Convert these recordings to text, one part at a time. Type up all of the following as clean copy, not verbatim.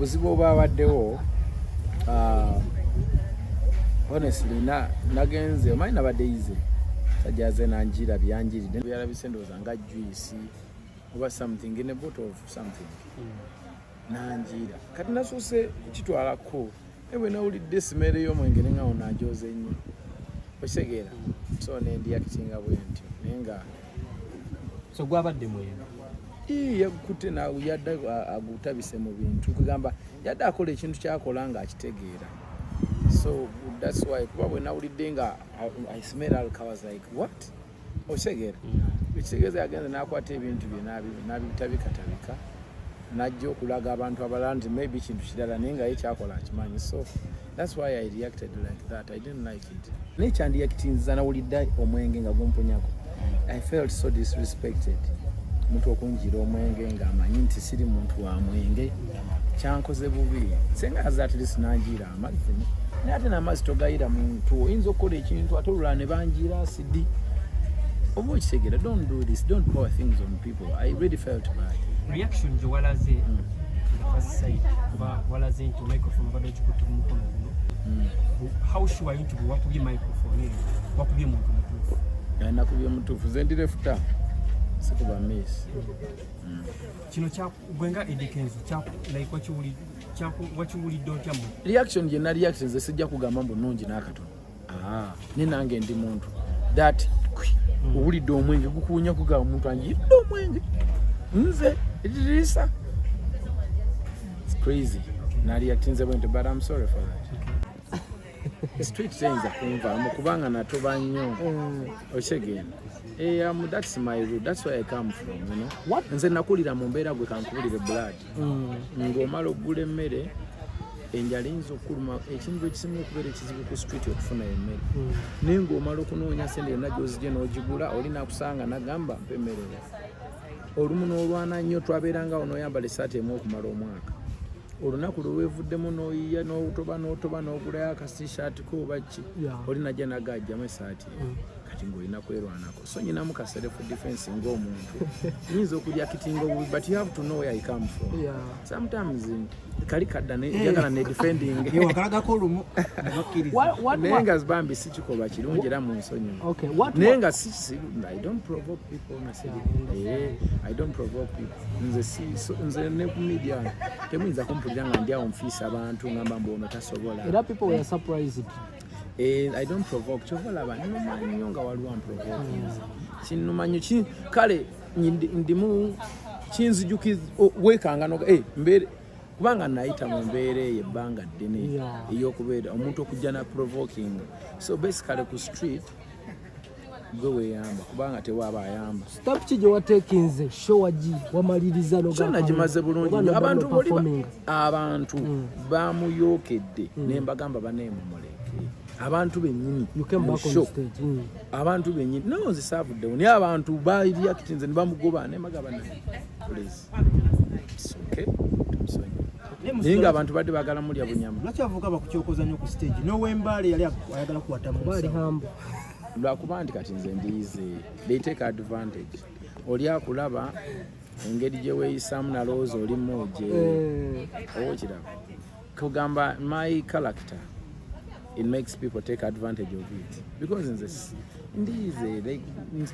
obuzibu obwabaddewo honestly nagenze omanyi nabadde yize tajaze nanjira byanjiridde byalabise ndowooza nga juice oba something in a bottle of something nanjira kati nasuuse kitwalako ewe nawulidde simere y'omwenge nengawo nanjoze nnyo okitegeera so nendiyakitinga bwe ntyo naye nga so gwabadde mweno yakutte nawe yadde agutabise mu bintu kugamba yadde akola ekintu kyakola nga akitegeera so that's why kuba bwe nawulidde nga I smell alcohol, I was like what okitegeera ekitegeeza yagenze nakwata ebintu bye nabitabikatabika najja okulaga abantu abalala nti maybe kintu kirala naye nga ye kyakola akimanyi so that's why I reacted like that. I didn't like it naye kyandiyakitinza nawulidde omwenge nga gumpunyako I felt so disrespected muntu okunjira omwenge ng'amanyi nti siri muntu wa mwenge kyankoze bubi senga azaatiri sinanjira amazzi naye ate n'amazzi togayira muntu oyinza okukola ekintu ate olulala ne banjira asidi oba okitegeera don't do this, don't pour things on people. I really felt bad. Reaction gye walaze nga first side oba walaze nti microphone obadde okikutte mu mukono guno how sure you nti bwe wakubye microphone eyo wakubye muntu mutuufu nakubye mutuufu ze ndirefuta sikuba miss kino gwenga edikenzo wakiwulidde otya mu reaction gye reaction ze sijja kugamba mbu nnungi n'akatono ne nange ndi muntu that owulidde omwenge gukuunya kugamba omuntu anjidde omwenge nze edirisa it's crazy na reactinze bwente but I'm sorry for that street things akumva kubanga natoba nnyo okitegeera that's my root, that's where I come from, you know. What? Nze nakulira mu mbeera gwe kankubulire blood ng'omala okugula emmere enjala eyinza okuluma ekintu ekisinga okubeera ekizibu ku street okufuna emmere naye ng'omala okunoonya sente yonna gy'ozigye n'ogigula oli nakusanga nagamba mpa emmere olumu n'olwana nnyo twabeerangawo n'oyambala essaati emu okumala omwaka olunaku lweweevuddemu n'oyiya n'otoba n'ogulayo akastishaati ko oba ki oli najja nagajjamu essaati kati ng'olina kwerwanako so nyinamu ka self defense ng'omuntu nyinza okulya kitingo bubi but you have to know where I come from sometimes kali kadda njagala ne defending wakalagako olumu naye nga zibambi si kikoba kirungi era mu nsonyi naye nga I don't provoke people I don't provoke people nze ne ku media temuyinza kumpulira nga ndyawo nfiisa abantu ngamba mbu ono tasobola era people were surprised I don't provoke chovalaba nnyo nga waliwo amprovoking kinumanyo kale ndimu kinzijukiza wekanga noga mbere kubanga nayita mu mbeera eyo ebbanga ddene ey'okubeera omuntu okujja na provoking so basically ku street gwe weeyamba kubanga tewaaba ayamba stop ki gye wateekinze showagi wamaliriza kyonna gimaze bulungi abantu bamuyookedde ne mbagamba baneemumuleke abantu bennyini abantu bennyini no nzisaavuddewo naye abantu bareactinze ne bamugoba ne mbagamba please it's okay naye nga abantu badde baagala mulya bunyama lwaki avuka bakukyokoza nnyo ku stage n'owembaale yali ayagala kuwatamu lwakuba nti kati nze ndiyize they take advantage oli akulaba engeri gye weeyisamu nalowooza oli muje oba okiraba kugamba my character it makes people take advantage of it because ndize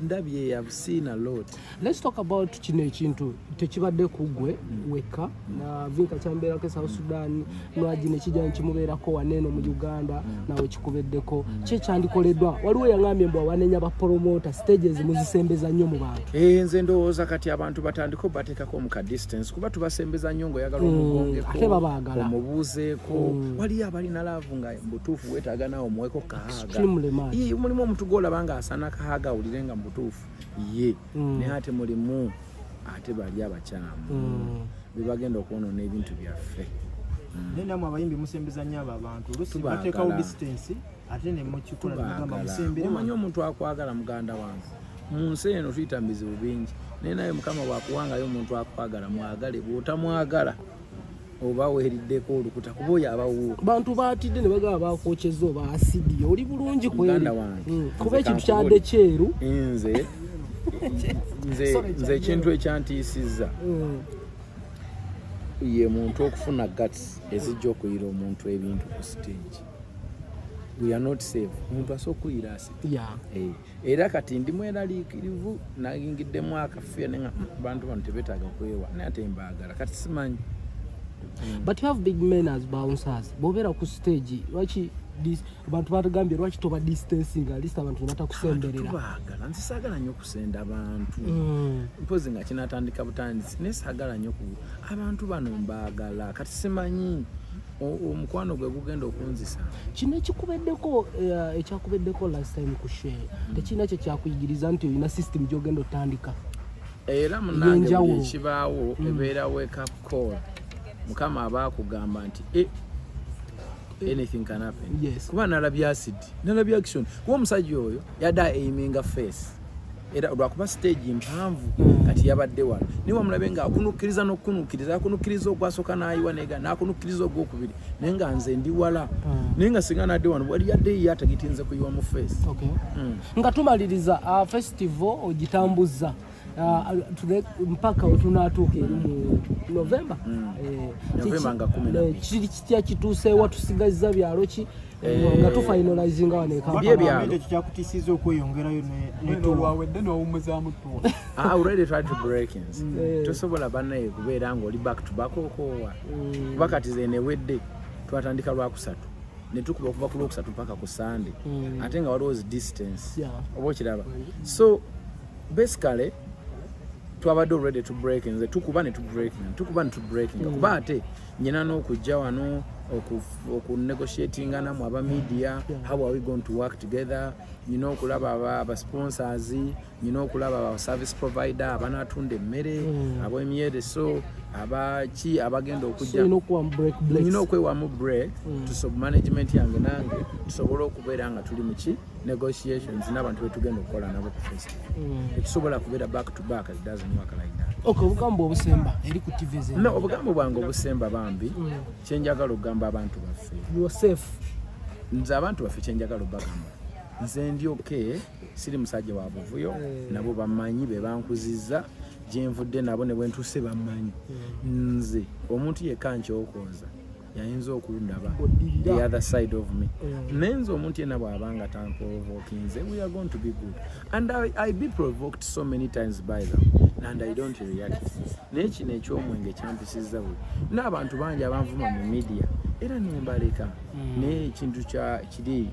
ndabye I've seen a lot. Let's talk about kino ekintu tekibadde kugwe weka na vinka kyambera ke South Sudan nwagine kijana kimubeerako waneno mu Uganda nawe kikubeddeko kye kyandikoleddwa waliwo yangambye mbo wanenya ba promoter stages muzisembeza nnyo mu bantu nze ndowooza kati abantu batandiko bateekako mu ka distance kuba tubasembeza nnyo ngo yagala omugongeko ate babaagala omubuuzeeko wali abalina laavu nga mbutuufu weetaaga nawe omuweko kahaaga mulimu omuntu gw'olaba asana kahaga ulire nga mbutuufu ye naye ate mulimu ate bali abakyamu bibagenda okwonoona ebintu byaffe naye namwe abayimbi musembeza nnyo abo abantu olusi bateekawo distance ate ne mukikola nagamba musembere omanyi omuntu akwagala muganda wange mu nsi eno tuyita mu bizibu bingi naye naye mukama bwakuwangayo omuntu akwagala mwagale bw'otamwagala oba weeriddeko olukuta kuba oyo abawo bantu baatidde ne bagaba bakwokyeza oba asidi oli bulungi muganda wange kuba ekintu kyadde kyeru nze ekintu ekyantiisizza ye muntu okufuna guts ezijja okuyira omuntu ebintu ku stage. We are not safe. Omuntu asooka okuyira asite. Era kati ndi mweraliikirivu nayingiddemu akafuya nenga bantu bano tebetaaga kwewa naye ate mbaagala kati simanyi. But you have big men as bouncers. Bobera ku stage lwaki abantu batugambye lwaki toba distancing at least abantu batakusemberera. Tubaagala nzisaagala nnyo okusenda abantu. Mpozi nga kinatandika butandisi nesaagala nnyo ku abantu bano mbaagala kati simanyi omukwano gwe gugenda okunzisa. Kino ekyakubeddeko last time ku share tekina kye kyakuyigiriza nti olina system gy'ogenda otandika. Era munange buli ekibaawo ebeera wake up call. Mukama abaakugamba nti anything can happen. Kuba nalabye acid nalabye action kuba omusajja oyo yadda aiminga face era lwakuba stage mpanvu kati yabadde wala niwe mulabe nga akunukkiriza n'okunukkiriza ogwasooka n'ayiwa nega n'akunukkiriza ogwokubiri naye nga nze ndi wala naye nga singa nadde wano wali yadde ye atagitinze kuyiwa mu face. Nga tumaliriza festival ogitambuza mpaka wetunatuuka eri mu November. November nga 12. Kiri kitya kituuseewa tusigazza byalo ki nga tufinalizinga wano ebyalo kyakutisiza okweyongerayo newawedde n'owummuzaamu ttu. Already tried to break in. Tosobola bannaye kubeera ng'oli back to back okoowa kuba kati ze newedde twatandika Lwakusatu ne tukuba okuva ku Lwokusatu mpaka ku Sunday ate nga waliwo distance oba okiraba. So basically twabadde ready to break in tukuba ne to breaking kuba ate nyina n'okujja wano okunegotiating namu aba media how are we going to work together okulaba aba sponsors okulaba aba service provider abanatunda emmere ab'emyere so abaki abagenda okujja okwewamu break tusobola management yange nange tusobola okubeera nga tuli mu negotiations n'abantu betugenda okukola nabo ku festival. Tusobola kubeera back to back, it doesn't work like that. Obugambo obusemba eri ku TV ze. No, obugambo bwange obusemba bambi kyenjagala okugamba abantu baffe. You are safe. Nze abantu baffe kyenjagala okubagamba. Nze ndi okay, siri musajja wa buvuyo, nabo bamanyi be bankuzizza, gyenvudde nabo ne bwentuuse bamanyi. Nze omuntu yekka nkyokoza yayinza okundaba the other side of me. Nenze omuntu yenna bw'abanga tanprovokinze, we are going to be good. And I be provoked so many times by them and I don't react. Naye kino eky'omwenge kyampisizza bwe n'abantu bangi abanvuma mu media era nembaleka naye ekintu kiri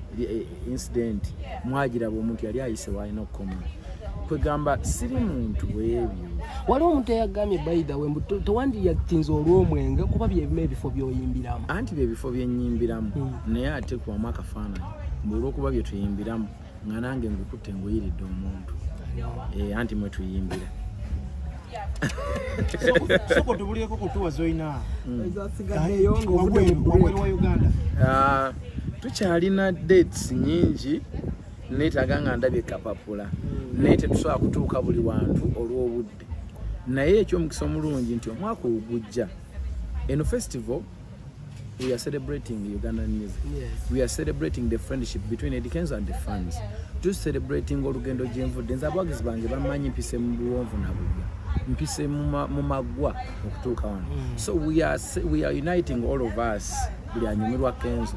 incident mwagiraba omuntu yali ayise waalina okukomona kwegamba siri muntu bwebyo. Waliwo omuntu eyagambye by the way tewandiyaktinze olw'omwenge kuba byebima ebifo by'oyimbiramu anti byebifo byenyimbiramu naye ate kubamu akafaananyi olw'okuba bye tuyimbiramu nga nange ngukutte nguyiridde omuntu anti mwe tuyimbira. Soko tubulieko kutuwa zoina wa Uganda. Tukyalina dates nyingi neetaaga nga ndabye kapapula naye tetusobola kutuuka buli wantu olw'obudde naye ekyomukisa omulungi nti omwaka ogujja eno festival we are celebrating Ugandan music. We are celebrating the friendship between Eddie Kenzo and the fans. Just celebrating olugendo gyenvudde nze abawagizi bange bamanyi mpise mu buwonvu na bugya mpise mu maggwa okutuuka wano. So we are uniting all of us buli anyumirwa Kenzo.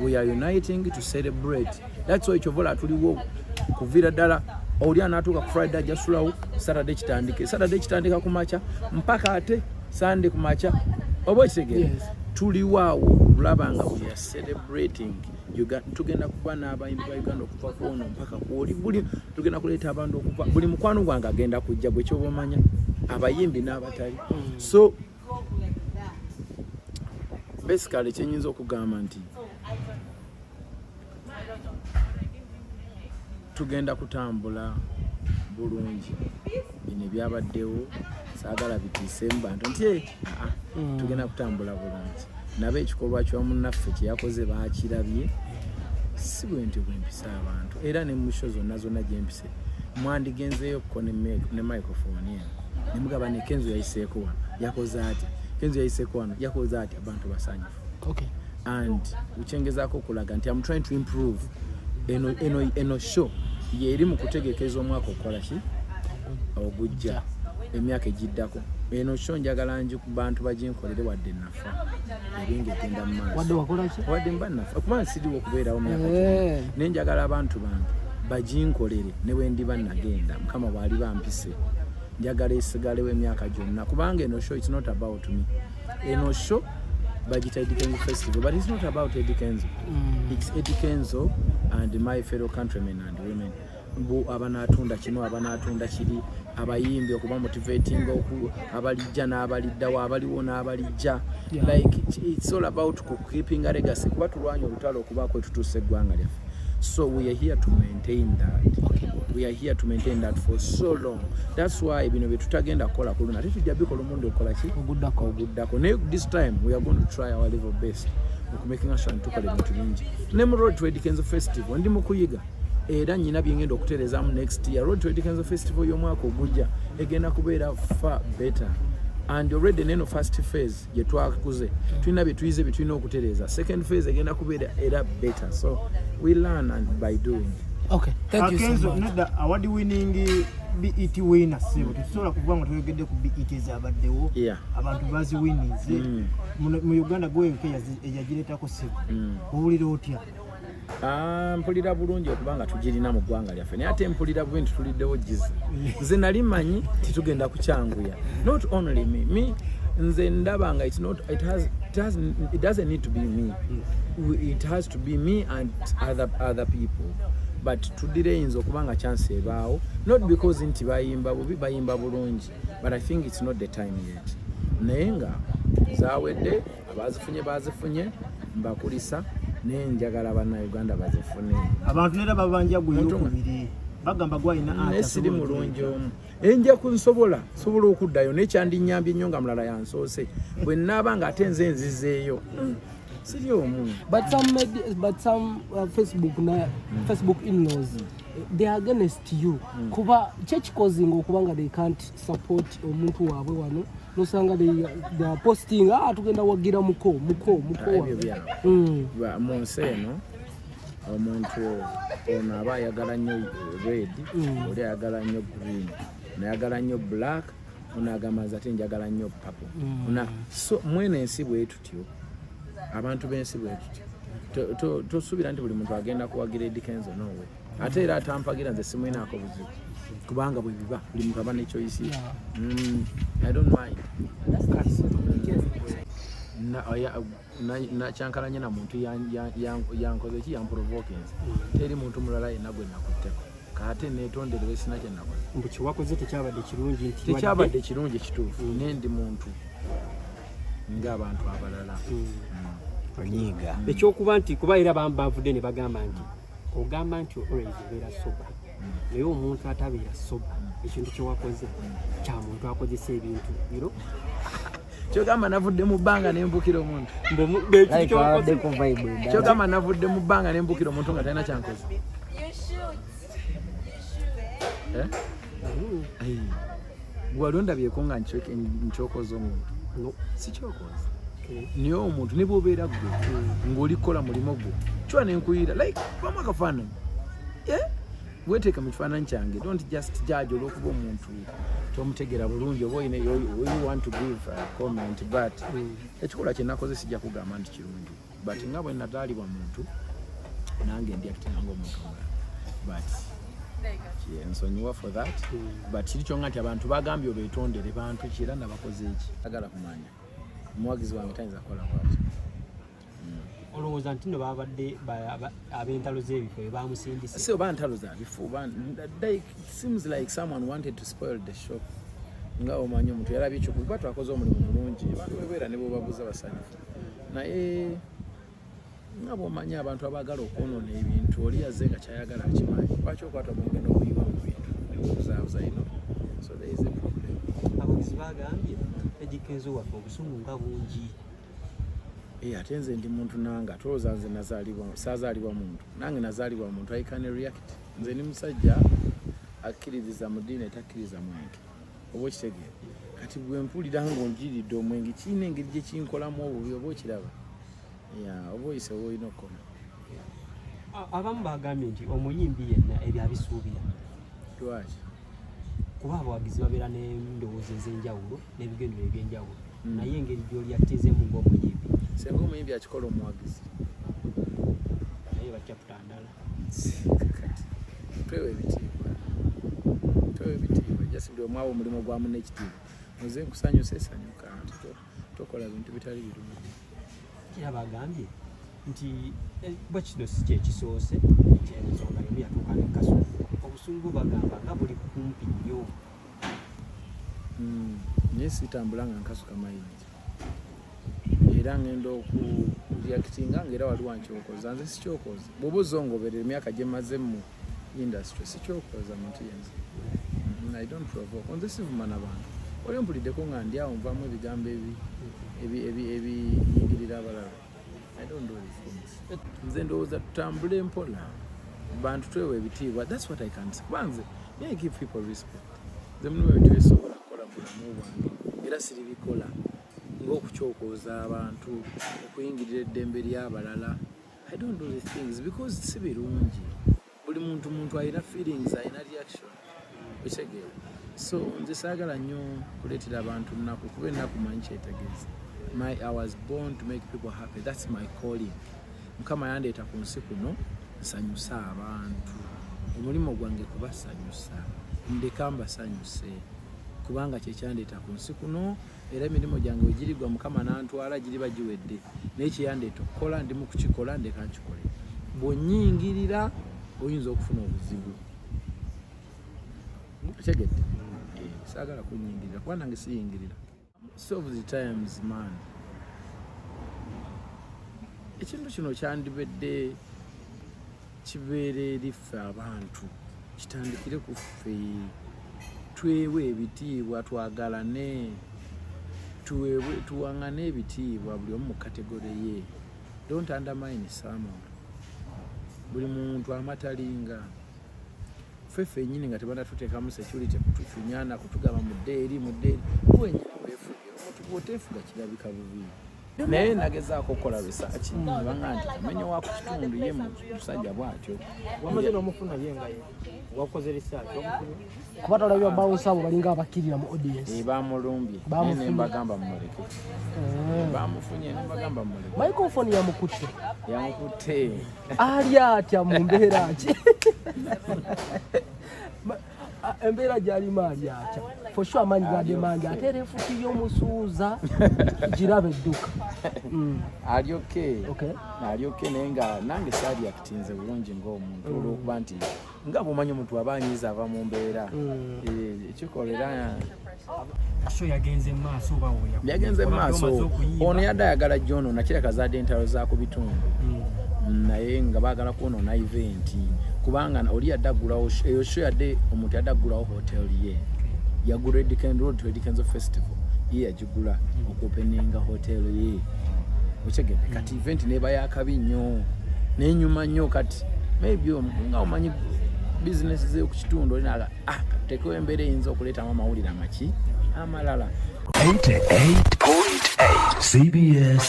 We are uniting to celebrate. That's why chovola tuliwo kuvira ddala oli anatuuka ku Friday jasulawo Saturday kitandika ku macha mpaka ate Sunday ku macha oba kitegeera tuliwaawo olaba nga we are celebrating tugenda kuba n'abayimbi ba Uganda okuva kuono mpaka kuoli buli tugenda kuleeta abantu okuva buli mukwano gwange agenda kujja bwe kyoba omanya abayimbi n'abatali. So basically kyenyinza okugamba nti tugenda kutambula bulungi bino byabaddewo saagala bitiise mu bantu nti tugenda kutambula bulungi nabo ekikolwa ky'omunnaffe kye yakoze baakirabye si bwenti bwempisa abantu era ne musho zonna gyempise mwandigenzeeyo ko ne microphone eno ne mugaba ne Kenzo yayiseeko wano yakoze ati Kenzo yayiseeko wano yakoze ati abantu basanyufu. And ukyengezaako okulaga nti I'm trying to improve eno show yeri mu kutegekeza omwaka okola ki ogujja emyaka egiddako eno show njagala nji ku bantu baginkolere wadde nafa ebinge genda mu maaso wadde wakola ki wadde mba nafa kuba siriwo okubeerawo myaka naye njagala abantu bange baginkolere ne bwe ndiba nagenda mukama bw'ali bampise njagala esigalewo emyaka gyonna kubanga eno show it's not about me eno show bagita Eddie Kenzo Festival, but it's not about Eddie Kenzo. It's Eddie Kenzo and my fellow countrymen and women. Bo abanatunda kino abanatunda kiri abayimbi okuba motivating oku abalijja n'abaliddawo abaliwo n'abalijja like it's all about keeping a legacy kuba tulwanya olutalo okuba kwe tutuuse eggwanga lyaffe. So we are here to maintain that. Okay. We are here to maintain that for so long. That's why bino bye tutagenda kukola kuluna tetujja bikola omundi okola ki oguddako naye this time we are going to try our level best okumaking sure tukola ebintu bingi ne mu Road to Eddie Kenzo Festival ndi mu kuyiga era nyina byengenda okutereezaamu next year. Road to Eddie Kenzo Festival y'omwaka ogujja egenda kubeera far better and already neno first phase ye twakuze tulina bye tuyize bye tulina okutereeza. Second phase egenda kubeera era better, so we learn and by doing. Okay, thank you so much. Not the award winning BET winner sebo tusobola kuvuga ngo tuyogedde ku BET ezabaddewo abantu bazi winnings mu Uganda gwenke yagireetako sebo owulira otya? Mpulira bulungi okubanga tugirina mu ggwanga lyaffe naye ate mpulira bwe ntituliddewo jizi nze nali manyi titugenda kukyanguya. Not only me nze ndabanga it doesn't need to be me. It has to be me and other people. But tudire okubanga chance ebaawo not because nti bayimba bubi bayimba bulungi, but I think it's not the time yet. Naye nga zawedde abazifunye mbakulisa naye njagala bana Uganda bazifune abantu nera babanja guyokubiri bagamba gwayina ata siri mulungi omu enja kunsobola okuddayo nekyandinyambye nnyo nga mulala yansoose bwe nnaabanga ate nze nzizeeyo siri omu. But some Facebook in-laws they are against you kuba causing okubanga they can't support omuntu waabwe wano nosanga they are posting tugenda wagira muko mu nsi eno omuntu ono aba ayagala nnyo red oli ayagala nnyo green nayagala nnyo black onagamaza ate njagala nnyo purple so mwene ensi bwe tutyo abantu b'ensi bwe tutyo tosuubira nti buli muntu agenda kuwagira Eddie Kenzo nowe ate era atampagira nze simwinaako buzibu kubanga bwe biba buli muntu aba nekyoyisi. I don't mind. Kyankalanye na muntu yankoze ki yamprovoke teri muntu mulala yenna gwe nakutteko kate neetonderewe sina kye nakoze mbu kiwakoze tekyabadde kirungi nti tekyabadde kirungi kituufu naye ndi muntu ng'abantu abalala onyiiga ekyokuba nti kuba era bavudde ne bagamba nti ogamba nti always obeera soba naye omuntu atabeera soba ekintu kyewakoze kya muntu akozesa ebintu biro kyogamba navudde mu bbanga nembukira omuntu kyogamba navudde mu bbanga nembukira omuntu nga talina kyankoze gwali ondabyeko nga nkyokoze omuntu sikyokoze niye omuntu ne bwobeera gwe ng'olikola mulimo gwe kywa nenkuyira like bamu akafaananyi weteeka mu kifaananyi kyange don't just judge olw'okuba omuntu tomutegeera bulungi oba oyina you want to give a comment but ekikola kye nakoze sijja kugamba nti kirungi but nga bwe nataalibwa muntu nange ndi acting ng'omuntu omulala but nsonyiwa for that but kiri kyonga nti abantu bagambye obeetondere bantu kira nabakoze eki agala kumanya omuwagizi wange tayinza kukola bwati. Olowooza nti no babadde ab'entalo z'ebifo bamusindise si oba ntalo za bifo it seems like someone wanted to spoil the show nga omanyi omuntu yalabye ekyo kuba twakoze omulimu mulungi abantu bebeera ne bobabuza basanyufu naye nga bwomanyi abantu abaagala okwonoona ebintu oli yazze nga kyayagala akimanyi lwaki okwata omwenge n'okuyiwa mu bintu nebuzaabuza ino so there is a problem. abagizi bagambye Eddie Kenzo waffe obusungu nga bungi ate nze ndi muntu nange atolooza nze saazaalibwa muntu nange nazaalibwa muntu I can react. Nze ni musajja akkiririza mu ddiini etakkiriza mwenge oba okitegeera kati bwe mpulira ng'onjiridde omwenge kirina engeri gye kinkolamu obubi oba okiraba oba oyise oba olina okukoma. Abamu bagambye nti omuyimbi yenna ebyo abisuubira lwaki kuba abawagizi babeera n'endowooza ez'enjawulo n'ebigendero eby'enjawulo naye engeri gy'oli attezeemu ng'omuyimbi senga omuyimbi akikola omuwagizi naye bajja kutandala twewe ebitiibwa just buli omwawo omulimu gwamu n'ekitiibwa muze nkusanyusa esanyuka nti tokola bintu bitali birungi era bagambye nti kuba kino si kyekisoose ensonga yemu yatuuka nekaso obusungu bagamba nga buli kumpi nnyo naye sitambula nga nkasuka mayinji era ngenda okureactinga ngaera waliwo nkyokoza nze sikyokoza bwoba ozongoberera emyaka gye maze mu industry sikyokoza muntu yenze I don't provoke nze sivuma n'abantu oli mpuliddeko nga ndi awo nvamu ebigambo ebiyingirira abalala I don't do these things nze ndowooza tutambule mpola bantu twewe ebitiibwa that's what I can say banze I give people respect nze mulimu ebintu ebisobola kukola mulamu bwange era siribikola ng'okukyokoza abantu okuyingirira eddembe ly'abalala I don't do these things because si birungi buli muntu alina feelings alina reaction ekitegeera so nze saagala nnyo kuleetera abantu nnaku kuba ennaku manyi kyetegeeza I was born to make people happy that's my calling mukama yandeeta ku nsi kuno nsanyusa abantu omulimu gwange kubasanyusa ndeka mbasanyuse kubanga kyekyandeeta ku nsi kuno era emirimu gyange wegirigwa mukama nantwala giriba giwedde naye kyeyandeeta okukola ndimu kukikola ndeka nkikole bwonyingirira oyinza okufuna obuzibu otegedde saagala kunyingirira kuba nange siyingirira solve the times man ekintu kino kyandibedde kibeere eriffe abantu kitandikire ku ffe twewe ebitiibwa twagalane tuwaŋŋane ebitiibwa buli omu mu kategore ye don't undermine someone buli muntu amatalinga ffeffe ennyini nga tebanatuteekamu security kutufunyana kutugaba muddeeri wenyini weefuge omuntu bw'oteefuga kirabika bubi naye nagezaako okukola research banga nti amenye wa ku kitundu ye musajja bw'atyo wamaze n'omufuna ye nga ye wakoze research kuba tolabye bawusa abo balinga abakkirira mu audience bamulumbye ne mbagamba mumuleke bamufunye ne mbagamba mumuleke microphone yamukutte ali atya mu mbeera ki embeera gyalimu ali atya for sure amanyi gadde mangi ate era efuti y'omusuuza giraba edduka ali okay naye nga nange saali akitinze bulungi ng'omuntu olw'okuba nti nga bw'omanyi omuntu aba anyiiza ava mu mbeera ekikolera so yagenze maaso yagenze maaso ono yadde ayagala gyonoona kireka zaadde entalo za ku bitundu naye nga baagala kwonoona eventi kubanga oli yadde aggulawo eyo sho yadde omuntu yadde aggulawo hoteli ye yagula Edken Road to Edikenzo Festival ye yagigula okuopeninga hoteli ye okyegedde kati eventi neba yakabi nnyo nenyuma nnyo kati maybe nga omanyi business ze ku kitundu olinaga tekewo embeera eyinza okuleetamu amawulire amaki amalala 88.8 CBS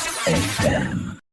FM